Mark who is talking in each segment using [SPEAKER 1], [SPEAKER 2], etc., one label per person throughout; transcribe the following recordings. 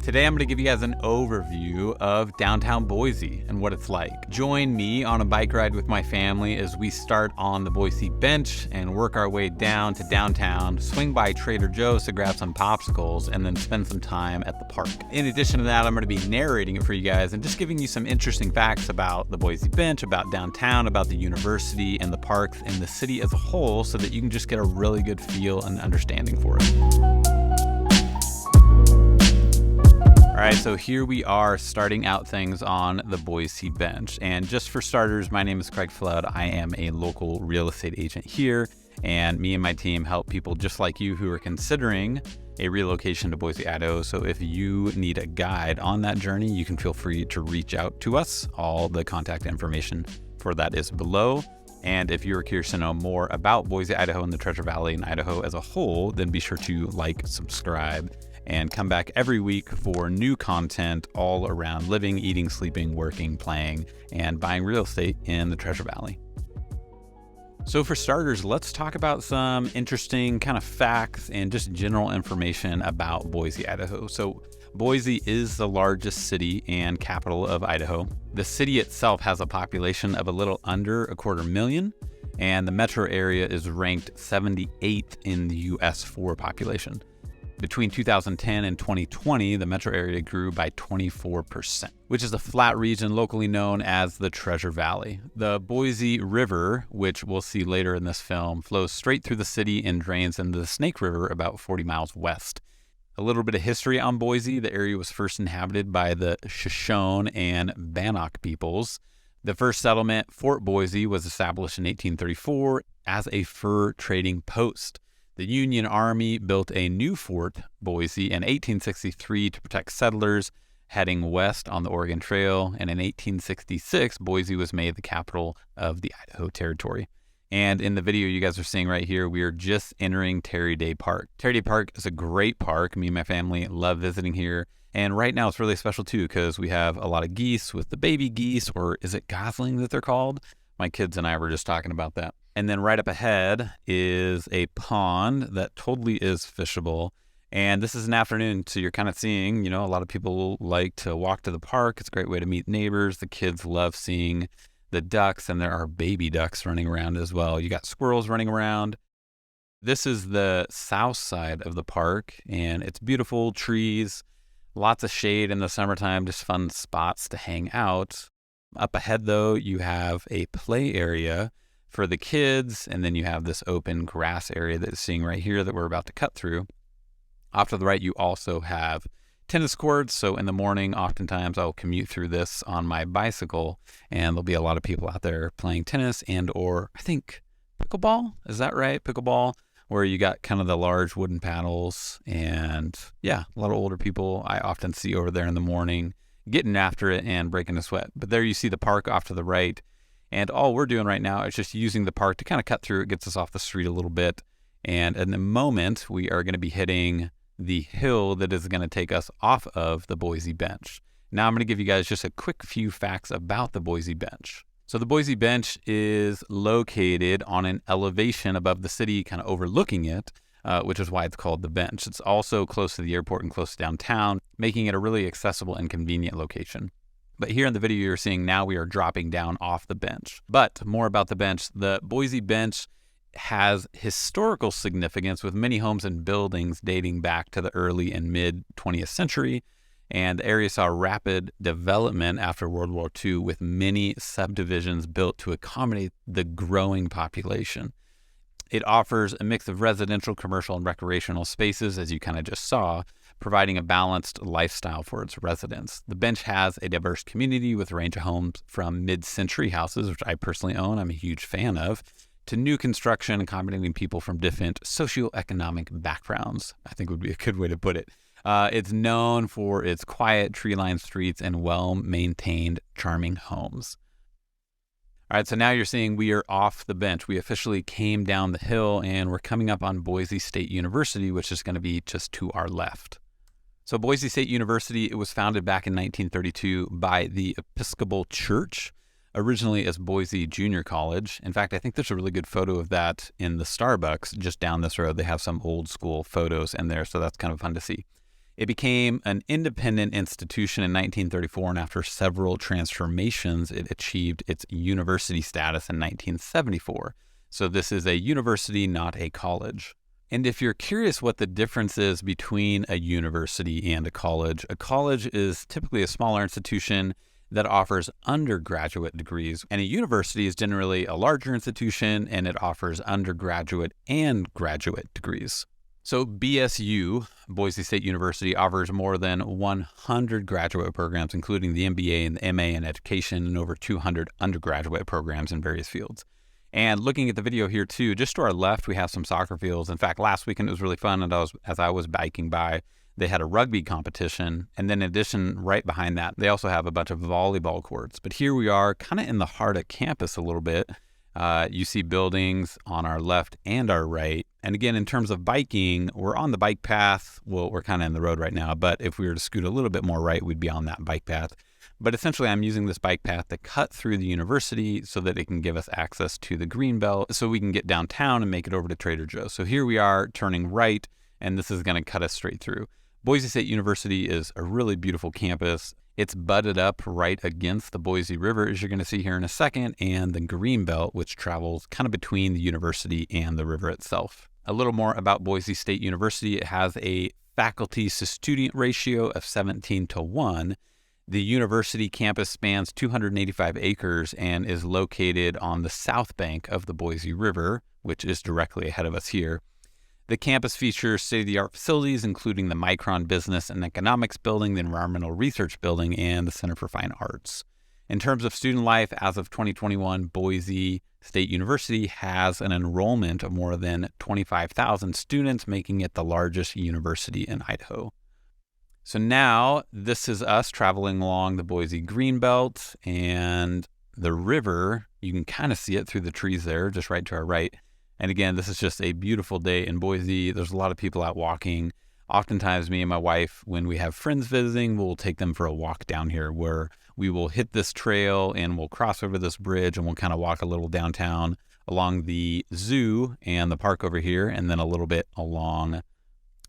[SPEAKER 1] Today I'm going to give you guys an overview of downtown Boise and what it's like. Join me on a bike ride with my family as we start on the Boise Bench and work our way down to downtown, swing by Trader Joe's to grab some popsicles, and then spend some time at the park. In addition to that, I'm going to be narrating it for you guys and just giving you some interesting facts about the Boise Bench, about downtown, about the university and the parks and the city as a whole so that you can just get a really good feel and understanding for it. All right, so here we are starting out things on the Boise Bench. And just for starters, my name is Craig Flood. I am a local real estate agent here, and me and my team help people just like you who are considering a relocation to Boise, Idaho. So if you need a guide on that journey, you can feel free to reach out to us. All the contact information for that is below. And if you're curious to know more about Boise, Idaho and the Treasure Valley and Idaho as a whole, then be sure to like, subscribe, and come back every week for new content all around living, eating, sleeping, working, playing, and buying real estate in the Treasure Valley. So for starters, let's talk about some interesting kind of facts and just general information about Boise, Idaho. So Boise is the largest city and capital of Idaho. The city itself has a population of a little under 250,000, and the metro area is ranked 78th in the U.S. for population. Between 2010 and 2020, the metro area grew by 24%, which is a flat region locally known as the Treasure Valley. The Boise River, which we'll see later in this film, flows straight through the city and drains into the Snake River about 40 miles west. A little bit of history on Boise. The area was first inhabited by the Shoshone and Bannock peoples. The first settlement, Fort Boise, was established in 1834 as a fur trading post. The Union Army built a new Fort Boise in 1863 to protect settlers heading west on the Oregon Trail, and in 1866, Boise was made the capital of the Idaho Territory. And in the video you guys are seeing right here, we are just entering Terry Day Park. Terry Day Park is a great park. Me and my family love visiting here. And right now it's really special too because we have a lot of geese with the baby geese, or is it goslings that they're called? My kids and I were just talking about that. And then right up ahead is a pond that totally is fishable. And this is an afternoon, so you're kind of seeing, a lot of people like to walk to the park. It's a great way to meet neighbors. The kids love seeing the ducks, and there are baby ducks running around as well. You got squirrels running around. This is the south side of the park, and it's beautiful trees, lots of shade in the summertime, just fun spots to hang out. Up ahead, though, you have a play area for the kids, and then you have this open grass area that you're seeing right here that we're about to cut through. Off to the right, you also have tennis courts. So in the morning, oftentimes I'll commute through this on my bicycle, and there'll be a lot of people out there playing tennis and or I think pickleball. Is that right? Pickleball, where you got kind of the large wooden paddles, and yeah, a lot of older people I often see over there in the morning getting after it and breaking a sweat. But there you see the park off to the right. And all we're doing right now is just using the park to kind of cut through. It gets us off the street a little bit. And in a moment, we are going to be hitting the hill that is going to take us off of the Boise Bench. Now I'm going to give you guys just a quick few facts about the Boise Bench. So the Boise Bench is located on an elevation above the city, kind of overlooking it, which is why it's called the Bench. It's also close to the airport and close to downtown, making it a really accessible and convenient location. But here in the video you're seeing now, we are dropping down off the bench. But more about the bench. The Boise Bench has historical significance with many homes and buildings dating back to the early and mid 20th century. And the area saw rapid development after World War II, with many subdivisions built to accommodate the growing population. It offers a mix of residential, commercial, and recreational spaces, as you kind of just saw, providing a balanced lifestyle for its residents. The Bench has a diverse community with a range of homes from mid-century houses, which I personally own, I'm a huge fan of, to new construction accommodating people from different socioeconomic backgrounds, I think would be a good way to put it. It's known for its quiet, tree-lined streets and well-maintained, charming homes. All right, so now you're seeing we are off the bench. We officially came down the hill, and we're coming up on Boise State University, which is going to be just to our left. So Boise State University, it was founded back in 1932 by the Episcopal Church, originally as Boise Junior College. In fact, I think there's a really good photo of that in the Starbucks just down this road. They have some old school photos in there, so that's kind of fun to see. It became an independent institution in 1934, and after several transformations, it achieved its university status in 1974. So this is a university, not a college. And if you're curious what the difference is between a university and a college is typically a smaller institution that offers undergraduate degrees, and a university is generally a larger institution and it offers undergraduate and graduate degrees. So BSU, Boise State University, offers more than 100 graduate programs, including the MBA and the MA in education, and over 200 undergraduate programs in various fields. And looking at the video here too, just to our left, we have some soccer fields. In fact, last weekend it was really fun, and as I was biking by, they had a rugby competition. And then in addition, right behind that, they also have a bunch of volleyball courts. But here we are kind of in the heart of campus a little bit. You see buildings on our left and our right. And again, in terms of biking, we're on the bike path. Well, we're kind of in the road right now, but if we were to scoot a little bit more right, we'd be on that bike path. But essentially, I'm using this bike path to cut through the university so that it can give us access to the Greenbelt so we can get downtown and make it over to Trader Joe's. So here we are turning right, and this is going to cut us straight through. Boise State University is a really beautiful campus. It's butted up right against the Boise River, as you're going to see here in a second, and the Greenbelt, which travels kind of between the university and the river itself. A little more about Boise State University. It has a faculty to student ratio of 17:1. The university campus spans 285 acres and is located on the south bank of the Boise River, which is directly ahead of us here. The campus features state-of-the-art facilities, including the Micron Business and Economics Building, the Environmental Research Building, and the Center for Fine Arts. In terms of student life, as of 2021, Boise State University has an enrollment of more than 25,000 students, making it the largest university in Idaho. So now this is us traveling along the Boise Greenbelt, and the river, you can kind of see it through the trees there, just right to our right. And again, this is just a beautiful day in Boise. There's a lot of people out walking. Oftentimes, me and my wife, when we have friends visiting, we'll take them for a walk down here where we will hit this trail and we'll cross over this bridge and we'll kind of walk a little downtown along the zoo and the park over here, and then a little bit along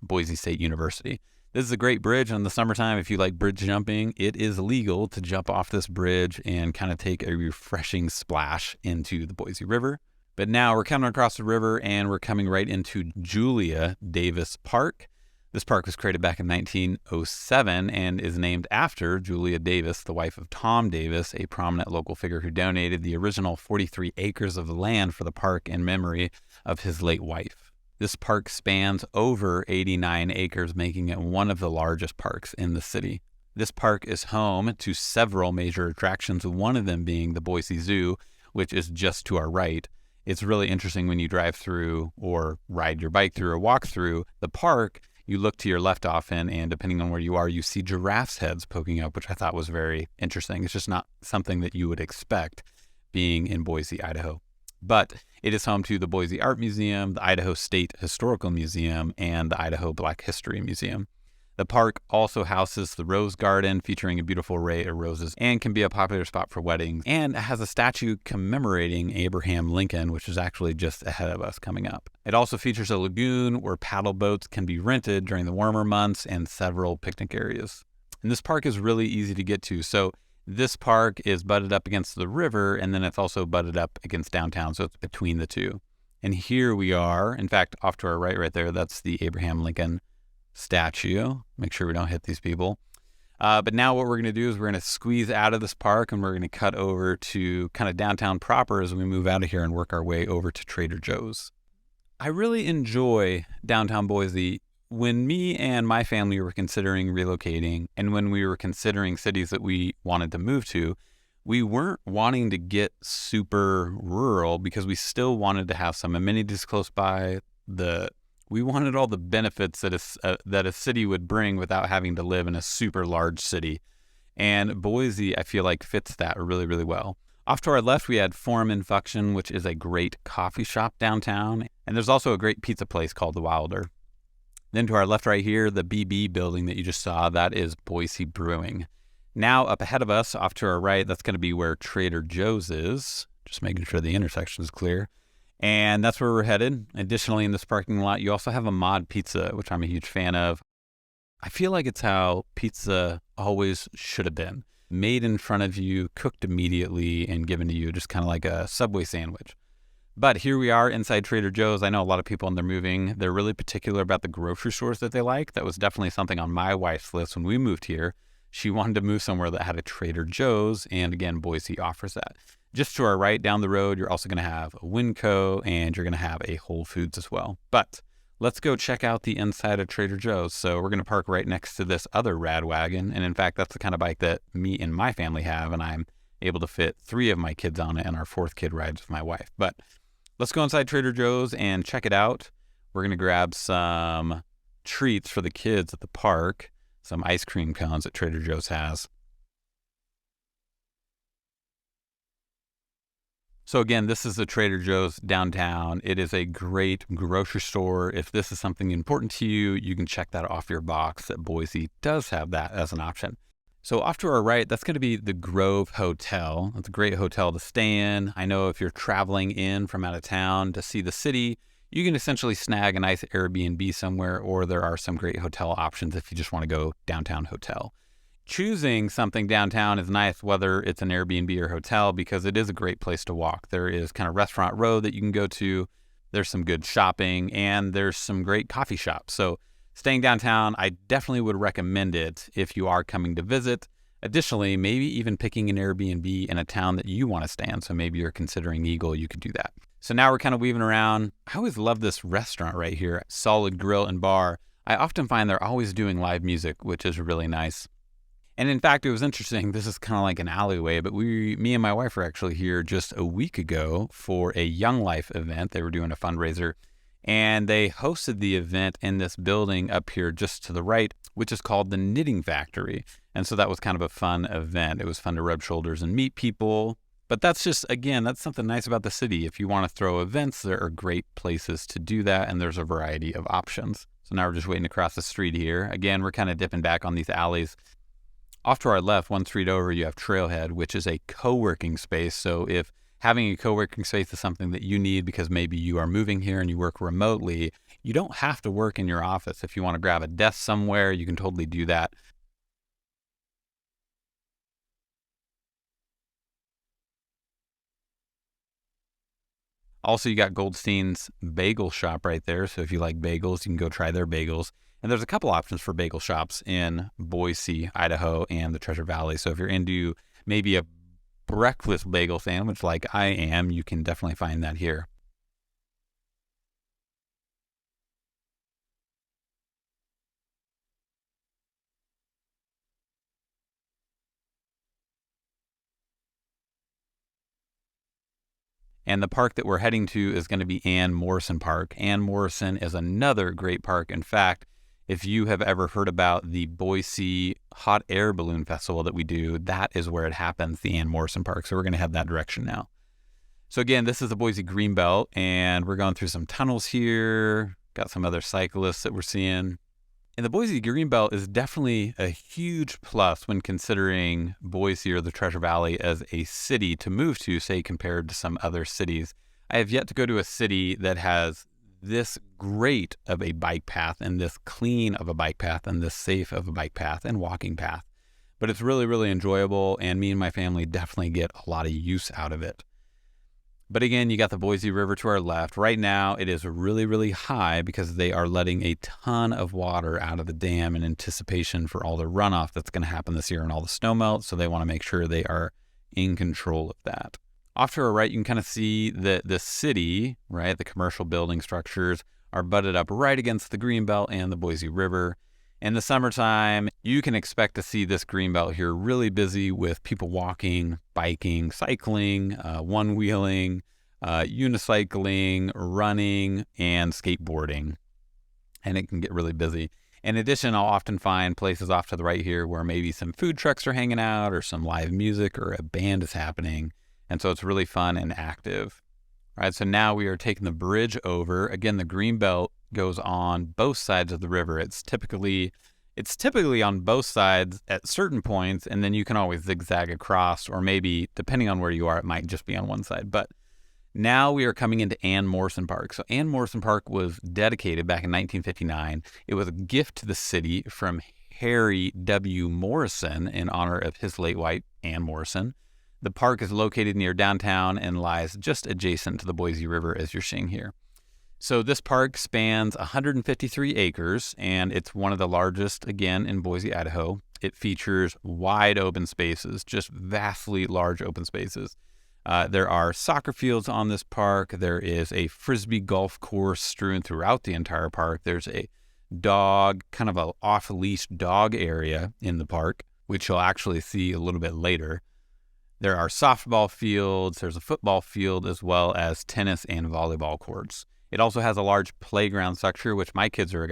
[SPEAKER 1] Boise State University. This is a great bridge in the summertime. If you like bridge jumping, it is legal to jump off this bridge and kind of take a refreshing splash into the Boise River. But now we're coming across the river and we're coming right into Julia Davis Park. This park was created back in 1907 and is named after Julia Davis, the wife of Tom Davis, a prominent local figure who donated the original 43 acres of land for the park in memory of his late wife. This park spans over 89 acres, making it one of the largest parks in the city. This park is home to several major attractions, one of them being the Boise Zoo, which is just to our right. It's really interesting when you drive through or ride your bike through or walk through the park, you look to your left often, and depending on where you are, you see giraffes' heads poking up, which I thought was very interesting. It's just not something that you would expect being in Boise, Idaho. But it is home to the Boise Art Museum, the Idaho State Historical Museum, and the Idaho Black History Museum. The park also houses the Rose Garden, featuring a beautiful array of roses, and can be a popular spot for weddings, and it has a statue commemorating Abraham Lincoln, which is actually just ahead of us coming up. It also features a lagoon where paddle boats can be rented during the warmer months and several picnic areas. And this park is really easy to get to. So this park is butted up against the river, and then it's also butted up against downtown, so it's between the two. And here we are, in fact, off to our right there, that's the Abraham Lincoln statue. Make sure we don't hit these people. But now what we're going to do is we're going to squeeze out of this park and we're going to cut over to kind of downtown proper as we move out of here and work our way over to Trader Joe's. I really enjoy downtown Boise. When me and my family were considering relocating and when we were considering cities that we wanted to move to, we weren't wanting to get super rural because we still wanted to have some amenities close by. We wanted all the benefits that a city would bring without having to live in a super large city. And Boise, I feel like, fits that really, really well. Off to our left, we had Forum and Function, which is a great coffee shop downtown. And there's also a great pizza place called The Wilder. Then to our left right here, the BB building that you just saw, that is Boise Brewing. Now up ahead of us, off to our right, that's going to be where Trader Joe's is. Just making sure the intersection is clear. And that's where we're headed. Additionally, in this parking lot, you also have a Mod Pizza, which I'm a huge fan of. I feel like it's how pizza always should have been. Made in front of you, cooked immediately, and given to you, just kind of like a Subway sandwich. But here we are inside Trader Joe's. I know a lot of people when they're moving, they're really particular about the grocery stores that they like. That was definitely something on my wife's list when we moved here. She wanted to move somewhere that had a Trader Joe's, and again, Boise offers that. Just to our right down the road, you're also going to have a Winco, and you're going to have a Whole Foods as well. But let's go check out the inside of Trader Joe's. So we're going to park right next to this other rad wagon. And in fact, that's the kind of bike that me and my family have, and I'm able to fit 3 of my kids on it, and our 4th kid rides with my wife. But let's go inside Trader Joe's and check it out. We're going to grab some treats for the kids at the park, some ice cream cones that Trader Joe's has. So again, this is the Trader Joe's downtown. It is a great grocery store. If this is something important to you, you can check that off your box that Boise does have that as an option. So off to our right, that's going to be the Grove Hotel. It's a great hotel to stay in. I know if you're traveling in from out of town to see the city, you can essentially snag a nice Airbnb somewhere, or there are some great hotel options if you just want to go downtown hotel. Choosing something downtown is nice, whether it's an Airbnb or hotel, because it is a great place to walk. There is kind of Restaurant Row that you can go to. There's some good shopping, and there's some great coffee shops. So staying downtown, I definitely would recommend it if you are coming to visit. Additionally, maybe even picking an Airbnb in a town that you want to stay in. So maybe you're considering Eagle, you could do that. So now we're kind of weaving around. I always love this restaurant right here, Solid Grill and Bar. I often find they're always doing live music, which is really nice. And in fact, it was interesting. This is kind of like an alleyway, but me and my wife were actually here just a week ago for a Young Life event. They were doing a fundraiser, and they hosted the event in this building up here just to the right, which is called the Knitting Factory. And so that was kind of a fun event. It was fun to rub shoulders and meet people. But that's just, again, that's something nice about the city. If you want to throw events, there are great places to do that, and there's a variety of options. So now we're just waiting to cross the street here. Again, we're kind of dipping back on these alleys. Off to our left, one street over, you have Trailhead, which is a co-working space. So if having a co-working space is something that you need because maybe you are moving here and you work remotely, you don't have to work in your office. If you want to grab a desk somewhere, you can totally do that. Also, you got Goldstein's Bagel Shop right there. So if you like bagels, you can go try their bagels. And there's a couple options for bagel shops in Boise, Idaho, and the Treasure Valley. So if you're into maybe a breakfast bagel sandwich like I am, you can definitely find that here. And the park that we're heading to is going to be Ann Morrison Park. Ann Morrison is another great park. In fact, if you have ever heard about the Boise Hot Air Balloon Festival that we do, that is where it happens, the Ann Morrison Park. So we're going to head that direction now. So again, this is the Boise Greenbelt, and we're going through some tunnels here. Got some other cyclists that we're seeing. And the Boise Greenbelt is definitely a huge plus when considering Boise or the Treasure Valley as a city to move to, say, compared to some other cities. I have yet to go to a city that has this great of a bike path and this clean of a bike path and this safe of a bike path and walking path. But it's really, really enjoyable, and me and my family definitely get a lot of use out of it. But again, you got the Boise River to our left. Right now, it is really, really high because they are letting a ton of water out of the dam in anticipation for all the runoff that's going to happen this year and all the snow melt. So they want to make sure they are in control of that. Off to our right, you can kind of see that the city, right, the commercial building structures are butted up right against the Greenbelt and the Boise River. In the summertime, you can expect to see this Greenbelt here really busy with people walking, biking, cycling, one-wheeling, unicycling, running, and skateboarding. And it can get really busy. In addition, I'll often find places off to the right here where maybe some food trucks are hanging out or some live music or a band is happening. And so it's really fun and active. All right, so now we are taking the bridge over. Again, the Greenbelt goes on both sides of the river. It's typically on both sides at certain points, and then you can always zigzag across, or maybe, depending on where you are, it might just be on one side. But Now we are coming into Ann Morrison Park. So Ann Morrison Park was dedicated back in 1959. It was a gift to the city from Harry W. Morrison in honor of his late wife, Ann Morrison. The park is located near downtown and lies just adjacent to the Boise River, as you're seeing here. So this park spans 153 acres, and it's one of the largest, again, in Boise, Idaho. It features wide open spaces, just vastly large open spaces. There are soccer fields on this park. There is a frisbee golf course strewn throughout the entire park. There's a kind of an off-leash dog area in the park, which you'll actually see a little bit later. There are softball fields. There's a football field, as well as tennis and volleyball courts. It also has a large playground structure, which my kids are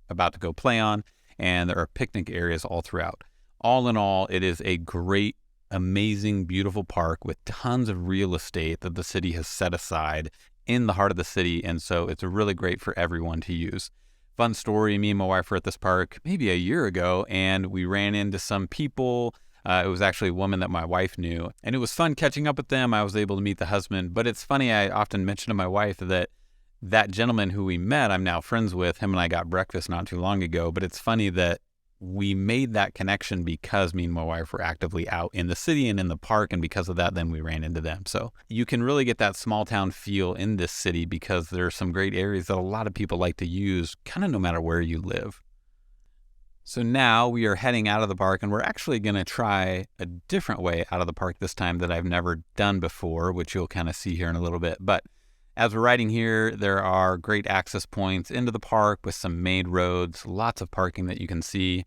[SPEAKER 1] about to go play on, and there are picnic areas all throughout. All in all, it is a great, amazing, beautiful park with tons of real estate that the city has set aside in the heart of the city, and so it's really great for everyone to use. Fun story, me and my wife were at this park maybe a year ago, and we ran into some people. It was actually a woman that my wife knew, and it was fun catching up with them. I was able to meet the husband, but it's funny, I often mention to my wife that gentleman who we met, I'm now friends with. Him and I got breakfast not too long ago, but it's funny that we made that connection because me and my wife were actively out in the city and in the park, and because of that, then we ran into them. So you can really get that small town feel in this city because there are some great areas that a lot of people like to use, kind of no matter where you live. So now we are heading out of the park, and we're actually going to try a different way out of the park this time that I've never done before, which you'll kind of see here in a little bit. But as we're riding here, there are great access points into the park with some main roads, lots of parking that you can see.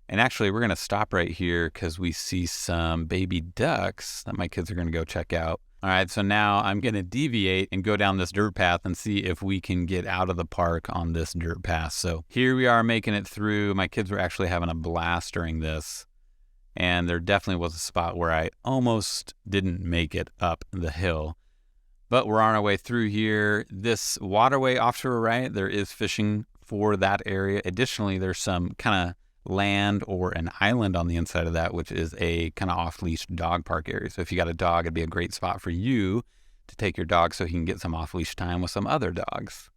[SPEAKER 1] And actually, we're going to stop right here because we see some baby ducks that my kids are going to go check out. All right, so now I'm going to deviate and go down this dirt path and see if we can get out of the park on this dirt path. So here we are making it through. My kids were actually having a blast during this. And there definitely was a spot where I almost didn't make it up the hill. But we're on our way through here. This waterway off to our right, there is fishing for that area. Additionally, there's some kind of land or an island on the inside of that, which is a kind of off-leash dog park area. So if you got a dog, it'd be a great spot for you to take your dog so he can get some off-leash time with some other dogs.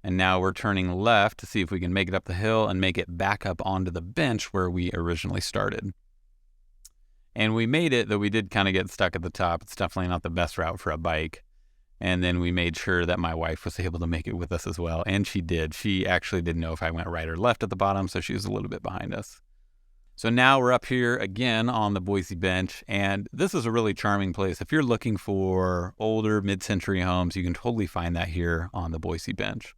[SPEAKER 1] And now we're turning left to see if we can make it up the hill and make it back up onto the bench where we originally started. And we made it, though we did kind of get stuck at the top. It's definitely not the best route for a bike. And then we made sure that my wife was able to make it with us as well. And she did. She actually didn't know if I went right or left at the bottom, so she was a little bit behind us. So now we're up here again on the Boise Bench. And this is a really charming place. If you're looking for older mid-century homes, you can totally find that here on the Boise Bench.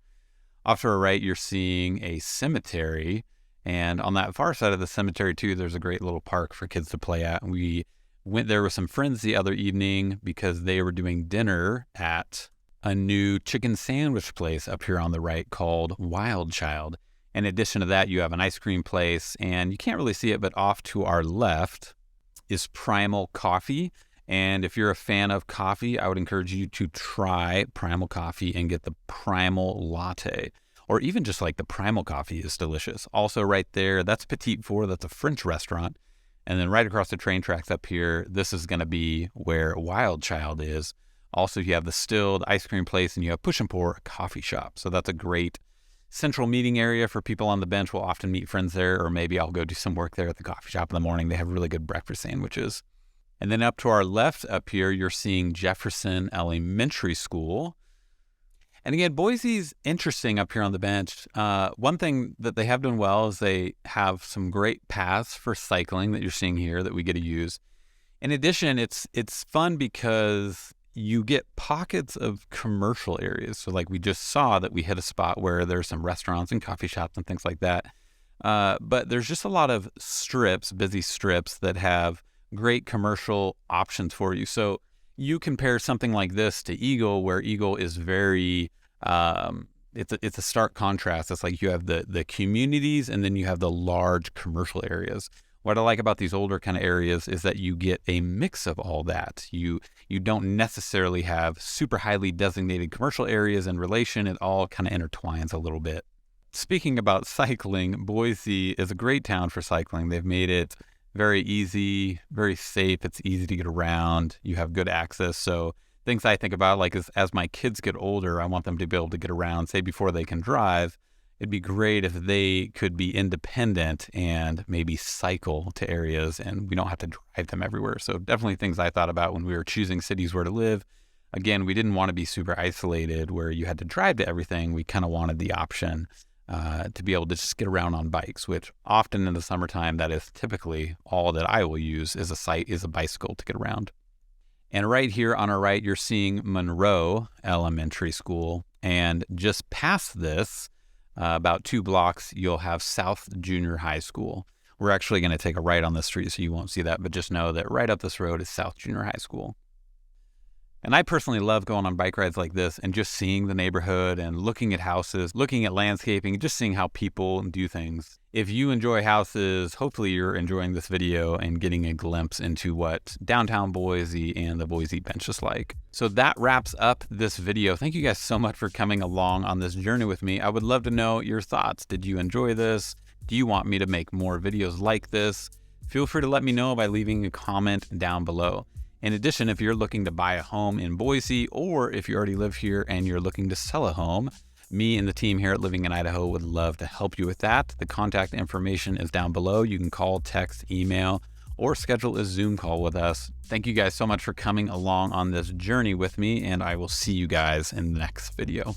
[SPEAKER 1] Off to our right, you're seeing a cemetery. And on that far side of the cemetery, too, there's a great little park for kids to play at. We went there with some friends the other evening because they were doing dinner at a new chicken sandwich place up here on the right called Wild Child. In addition to that, you have an ice cream place, and you can't really see it, but off to our left is Primal Coffee. And if you're a fan of coffee, I would encourage you to try Primal Coffee and get the Primal Latte. Or even just like the Primal Coffee is delicious. Also right there, that's Petite Four. That's a French restaurant. And then right across the train tracks up here, this is going to be where Wild Child is. Also, you have the Stilled ice cream place, and you have Push and Pour coffee shop. So that's a great central meeting area for people on the bench. We'll often meet friends there, or maybe I'll go do some work there at the coffee shop in the morning. They have really good breakfast sandwiches. And then up to our left up here, you're seeing Jefferson Elementary School. And again, Boise's interesting up here on the bench. One thing that they have done well is they have some great paths for cycling that you're seeing here that we get to use. In addition, it's fun because you get pockets of commercial areas. So like we just saw that we hit a spot where there's some restaurants and coffee shops and things like that. But there's just a lot of strips, busy strips that have great commercial options for you. So you compare something like this to Eagle, where Eagle is very, it's a stark contrast. It's like you have the communities and then you have the large commercial areas. What I like about these older kind of areas is that you get a mix of all that. You don't necessarily have super highly designated commercial areas in relation. It all kind of intertwines a little bit. Speaking about cycling, Boise is a great town for cycling. They've made it very easy, very safe. It's easy to get around. You have good access. So things I think about, like as my kids get older, I want them to be able to get around, say before they can drive. It'd be great if they could be independent and maybe cycle to areas and we don't have to drive them everywhere. So definitely things I thought about when we were choosing cities where to live. Again, we didn't want to be super isolated where you had to drive to everything. We kind of wanted the option to be able to just get around on bikes, which often in the summertime, that is typically all that I will use is a bicycle to get around. And right here on our right, you're seeing Monroe Elementary School. And just past this, about 2 blocks, you'll have South Junior High School. We're actually going to take a right on this street, so you won't see that, but just know that right up this road is South Junior High School. And I personally love going on bike rides like this and just seeing the neighborhood and looking at houses, looking at landscaping, just seeing how people do things. If you enjoy houses, hopefully you're enjoying this video and getting a glimpse into what downtown Boise and the Boise Bench is like. So that wraps up this video. Thank you guys so much for coming along on this journey with me. I would love to know your thoughts. Did you enjoy this? Do you want me to make more videos like this? Feel free to let me know by leaving a comment down below. In addition, if you're looking to buy a home in Boise, or if you already live here and you're looking to sell a home, me and the team here at Living in Idaho would love to help you with that. The contact information is down below. You can call, text, email, or schedule a Zoom call with us. Thank you guys so much for coming along on this journey with me, and I will see you guys in the next video.